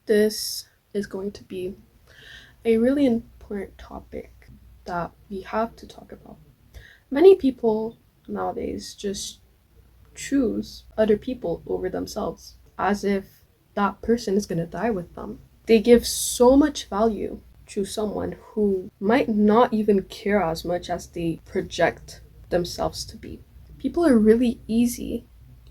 This is going to be a really important topic that we have to talk about. Many people nowadays just choose other people over themselves as if that person is going to die with them. They give so much value to someone who might not even care as much as they project themselves to be. People are really easy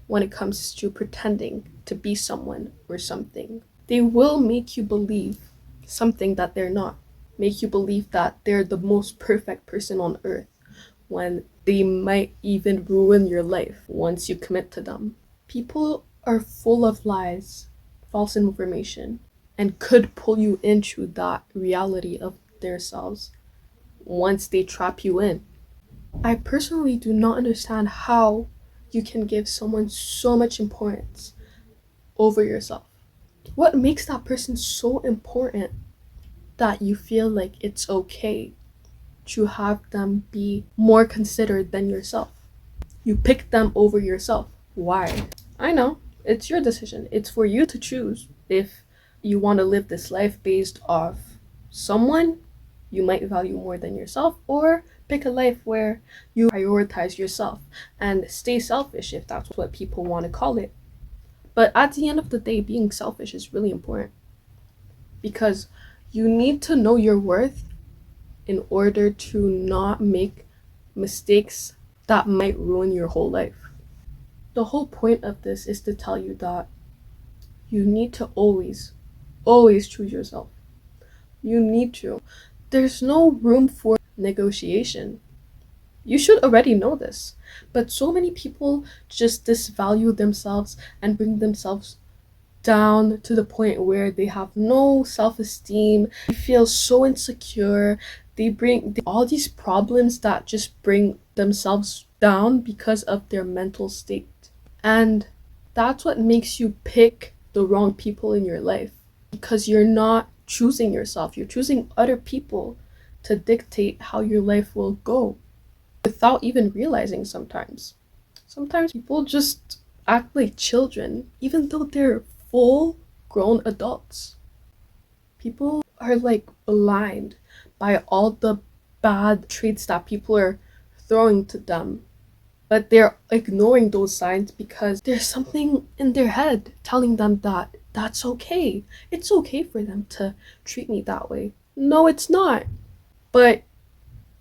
when it comes to pretending to be someone or something. They will make you believe something that they're not, make you believe that they're the most perfect person on earth when they might even ruin your life once you commit to them. People are full of lies, false information, and could pull you into that reality of themselves once they trap you in. I personally do not understand how you can give someone so much importance over yourself. What makes that person so important that you feel like it's okay to have them be more considered than yourself? You pick them over yourself. Why? I know, it's your decision. It's for you to choose if you want to live this life based off someone you might value more than yourself, or pick a life where you prioritize yourself and stay selfish if that's what people want to call it. But at the end of the day, being selfish is really important because you need to know your worth in order to not make mistakes that might ruin your whole life. The whole point of this is to tell you that you need to always choose yourself. You need to. There's no room for negotiation. You should already know this. But so many people just disvalue themselves and bring themselves down to the point where they have no self-esteem. They feel so insecure. They bring all these problems that just bring themselves down because of their mental state. And that's what makes you pick the wrong people in your life because you're not choosing yourself. You're choosing other people to dictate how your life will go without even realizing sometimes. Sometimes people just act like children even though they're full grown adults. People are like blind by all the bad traits that people are throwing to them, but they're ignoring those signs because there's something in their head telling them that that's okay. It's okay for them to treat me that way. No, it's not. But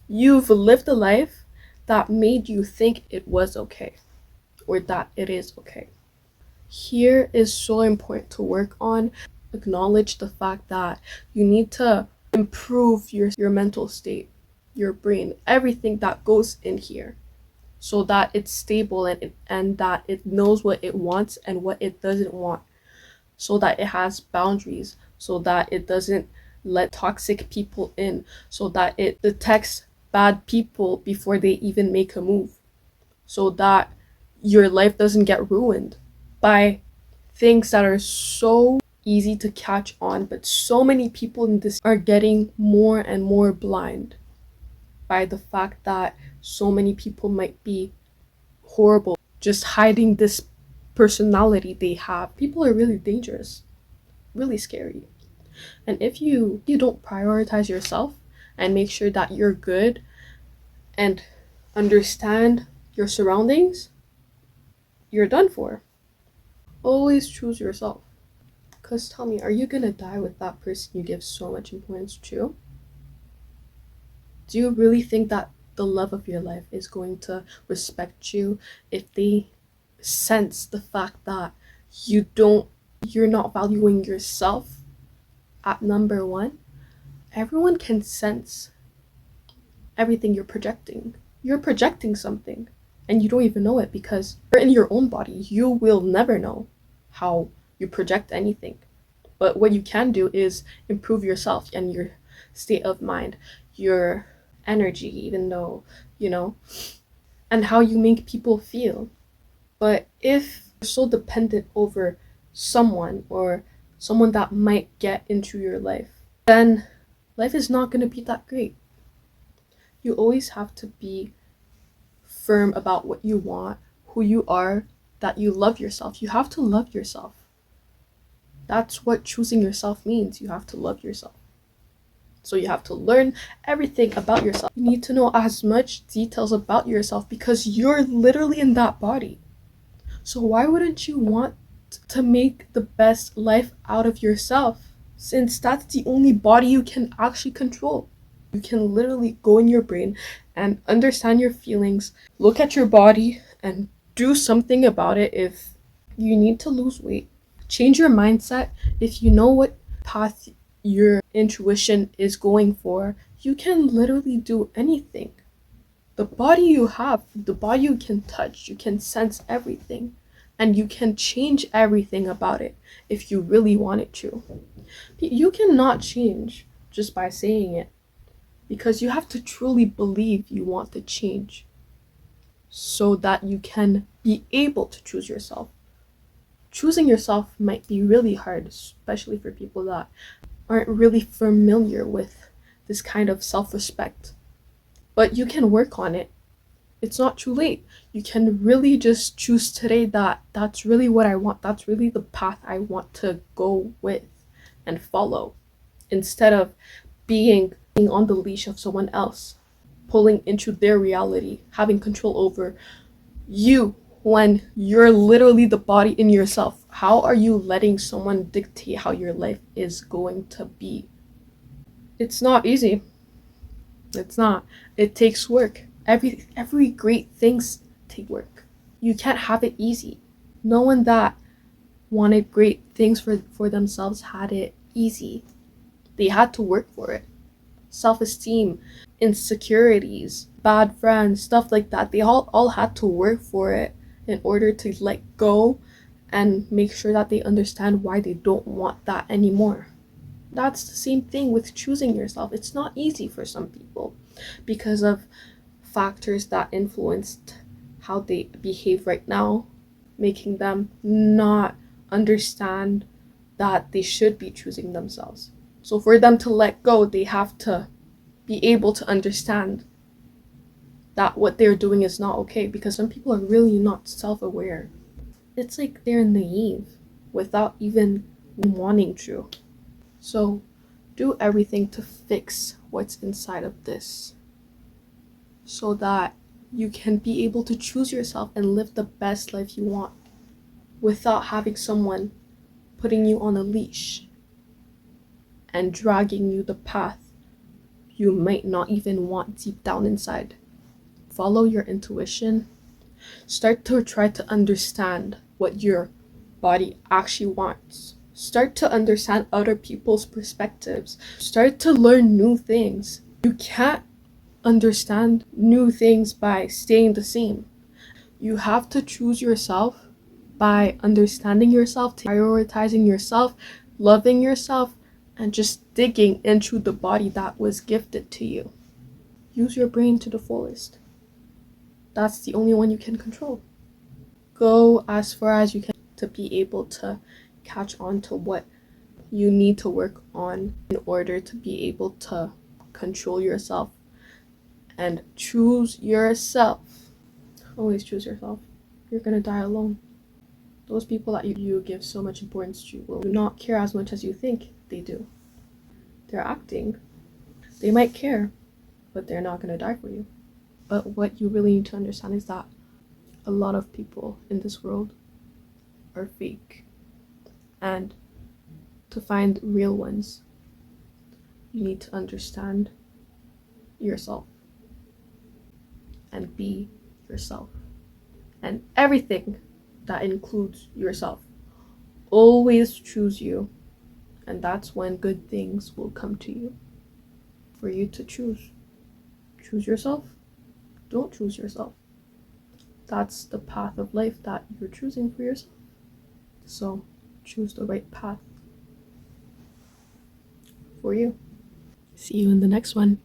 you've lived a life that made you think it was okay or that it is okay. Here is so important to work on. Acknowledge the fact that you need to improve your mental state, your brain, everything that goes in here so that it's stable and that it knows what it wants and what it doesn't want, so that it has boundaries, so that it doesn't let toxic people in, so that it detects bad people before they even make a move, so that your life doesn't get ruined by things that are so easy to catch on, but so many people in this are getting more and more blind by the fact that so many people might be horrible, just hiding this personality they have. People are really dangerous, really scary. And if you don't prioritize yourself and make sure that you're good and understand your surroundings, you're done for. Always choose yourself. Because tell me, are you gonna die with that person you give so much importance to? Do you really think that the love of your life is going to respect you if they sense the fact that you're not valuing yourself at number one? Everyone can sense everything you're projecting. You're projecting something and you don't even know it because you're in your own body. You will never know how you project anything. But what you can do is improve yourself and your state of mind, your energy, even though, you know, and how you make people feel. But if you're so dependent over someone or someone that might get into your life, then life is not going to be that great. You always have to be firm about what you want, who you are, that you love yourself. You have to love yourself. That's what choosing yourself means. You have to love yourself. So you have to learn everything about yourself. You need to know as much details about yourself because you're literally in that body. So why wouldn't you want to make the best life out of yourself? Since that's the only body you can actually control. You can literally go in your brain and understand your feelings, look at your body and do something about it. If you need to lose weight, change your mindset. If you know what path your intuition is going for, you can literally do anything. The body you have, the body you can touch, you can sense everything, and you can change everything about it if you really wanted to. You cannot change just by saying it because you have to truly believe you want to change so that you can be able to choose yourself. Choosing yourself might be really hard, especially for people that aren't really familiar with this kind of self-respect. But you can work on it. It's not too late. You can really just choose today that that's really what I want. That's really the path I want to go with and follow, instead of being on the leash of someone else, pulling into their reality, having control over you when you're literally the body in yourself. How are you letting someone dictate how your life is going to be? It's not easy. It's not. It takes work. Every great things take work. You can't have it easy. No one that wanted great things for themselves had it easy. They had to work for it. Self-esteem, insecurities, bad friends, stuff like that. They all had to work for it in order to let go and make sure that they understand why they don't want that anymore. That's the same thing with choosing yourself. It's not easy for some people because of factors that influenced how they behave right now, making them not understand that they should be choosing themselves. So for them to let go, they have to be able to understand that what they're doing is not okay, because some people are really not self-aware. It's like they're naive without even wanting to. So do everything to fix what's inside of this so that you can be able to choose yourself and live the best life you want without having someone putting you on a leash and dragging you the path you might not even want deep down inside. Follow your intuition. Start to try to understand what your body actually wants. Start to understand other people's perspectives. Start to learn new things. You can't understand new things by staying the same. You have to choose yourself by understanding yourself, prioritizing yourself, loving yourself, and just digging into the body that was gifted to you. Use your brain to the fullest. That's the only one you can control. Go as far as you can to be able to catch on to what you need to work on in order to be able to control yourself and choose yourself. Always choose yourself. You're gonna die alone. Those people that you give so much importance to will not care as much as you think they do. They're acting. They might care, but they're not gonna die for you. But what you really need to understand is that a lot of people in this world are fake. And to find real ones, you need to understand yourself and be yourself. And everything that includes yourself. Always choose you. And that's when good things will come to you. For you to choose. Choose yourself. Don't choose yourself. That's the path of life that you're choosing for yourself. So choose the right path for you. See you in the next one.